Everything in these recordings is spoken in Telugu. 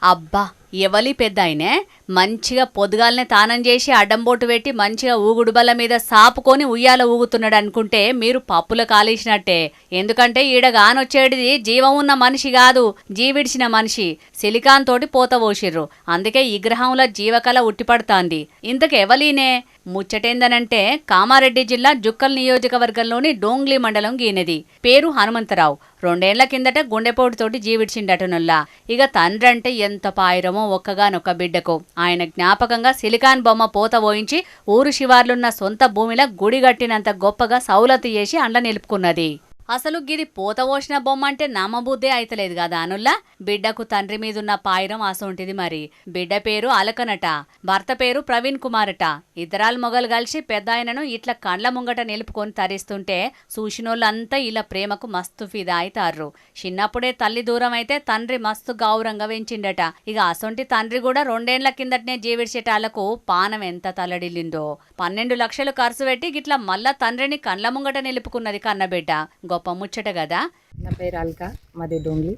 అబ్బా ఎవలి పెద్దాయనే మంచిగా పొద్దుగాలనే తానం చేసి అడ్డంబోటు పెట్టి మంచిగా ఊగుడుబల్ల మీద సాపుకొని ఉయ్యాల ఊగుతున్నాడు అనుకుంటే మీరు పప్పుల కాలేసినట్టే. ఎందుకంటే ఈడగానొచ్చేటిది జీవం ఉన్న మనిషి కాదు, జీవిడిచిన మనిషి. సిలికాన్ తోటి పోత పోసిర్రు, అందుకే ఈ గ్రహంలో జీవకళ ఉట్టిపడుతాంది. ఇంతకెవలీనే ముచ్చటేందనంటే కామారెడ్డి జిల్లా జుక్కల్ నియోజకవర్గంలోని డోంగ్లీ మండలం గీనెది. పేరు హనుమంతరావు. 2 ఏళ్ల కిందట గుండెపోటుతోటి జీవిడ్చిండటనుల్లా. ఇక తండ్రంటే ఎంత పాయిరమో ఒక్కగానొక్క బిడ్డకు. ఆయన జ్ఞాపకంగా సిలికాన్ బొమ్మ పోత పోయించి ఊరు శివార్లున్న సొంత భూమిలో గుడి కట్టినంత గొప్పగా సౌలతు చేసి అండ్ల నిలుపుకున్నది. అసలు గిది పోత పోసిన బొమ్మ అంటే నమ్మబుద్దే అయితలేదు కదా అనుల్లా. బిడ్డకు తండ్రి మీదున్న పాయిరం అసొంటిది మరి. బిడ్డ పేరు అలకనట, భర్త పేరు ప్రవీణ్ కుమారట. ఇద్దరాలు మొగలు కలిసి పెద్దాయనను ఇట్లా కండ్ల ముంగట నిలుపుకొని తరిస్తుంటే చూసినోళ్ళంతా ఇలా ప్రేమకు మస్తు ఫిదా అయితారు. చిన్నప్పుడే తల్లి దూరం అయితే తండ్రి మస్తు గౌరంగా పెంచిండట. ఇక అసొంటి తండ్రి కూడా 2 ఏళ్ల కిందటనే జీవిడ్చేటాళ్లకు పానం ఎంత తల్లడిల్లిందో. 12 లక్షలు ఖర్చు పెట్టి గిట్లా మళ్ళా తండ్రిని కండ్ల ముంగట నిలుపుకున్నది కన్నబిడ్డ. గొప్ప ముచ్చట కదా. నా పేరు అల్కా, మాది డోంగ్లీ.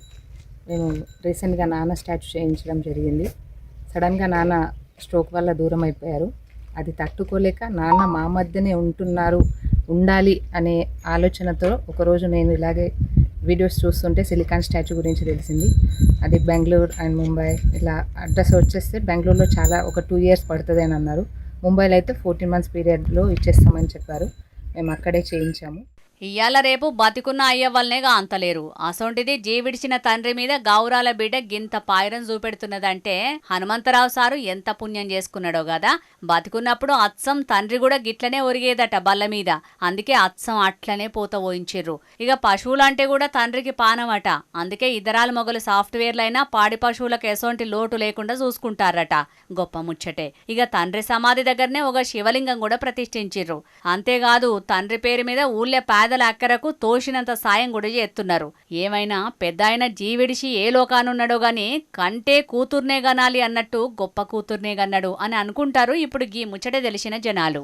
మేము రీసెంట్గా నాన్న స్టాచ్యూ చేయించడం జరిగింది. సడన్గా నాన్న స్ట్రోక్ వల్ల దూరం అయిపోయారు. అది తట్టుకోలేక నాన్న మా మధ్యనే ఉండాలి అనే ఆలోచనతో ఒకరోజు నేను ఇలాగే వీడియోస్ చూస్తుంటే సిలికాన్ స్టాచ్యూ గురించి తెలిసింది. అది బెంగళూరు అండ్ ముంబై ఇలా అడ్రస్ వచ్చేస్తే బెంగళూరులో ఒక 2 years పడుతుంది అని అన్నారు. ముంబైలో అయితే 14 months పీరియడ్లో ఇచ్చేస్తామని చెప్పారు. మేము అక్కడే చేయించాము. ఇయ్యాల రేపు బతికున్న అయ్యవ్వలనేగా అంతలేరు. అసొంటిది జీవిడిచిన తండ్రి మీద గౌరాల బిడ్డ గింత పాయిరం చూపెడుతున్నదంటే హనుమంతరావు సారు ఎంత పుణ్యం చేసుకున్నాడో కదా. బతికున్నప్పుడు అచ్చం తండ్రి కూడా గిట్లనే ఒరిగేదట బల్ల మీద. అందుకే అచ్చం అట్లనే పోత పోయించిర్రు. ఇక పశువులంటే కూడా తండ్రికి పానమట. అందుకే ఇద్దరాల మొగలు సాఫ్ట్వేర్లైనా పాడి పశువులకు ఎసొంటి లోటు లేకుండా చూసుకుంటారట. గొప్ప ముచ్చటే. ఇక తండ్రి సమాధి దగ్గరనే ఒక శివలింగం కూడా ప్రతిష్ఠించిర్రు. అంతేకాదు తండ్రి పేరు మీద ఊళ్ళే పేదల అక్కరకు తోసినంత సాయం కూడా చేస్తున్నారు. ఏమైనా పెద్దాయన జీవిడిసి ఏ లోకానున్నాడో గాని కంటే కూతుర్నే గనాలి అన్నట్టు గొప్ప కూతుర్నే గన్నాడు అని అనుకుంటారు ఇప్పుడు గీ ముచ్చట తెలిసిన జనాలు.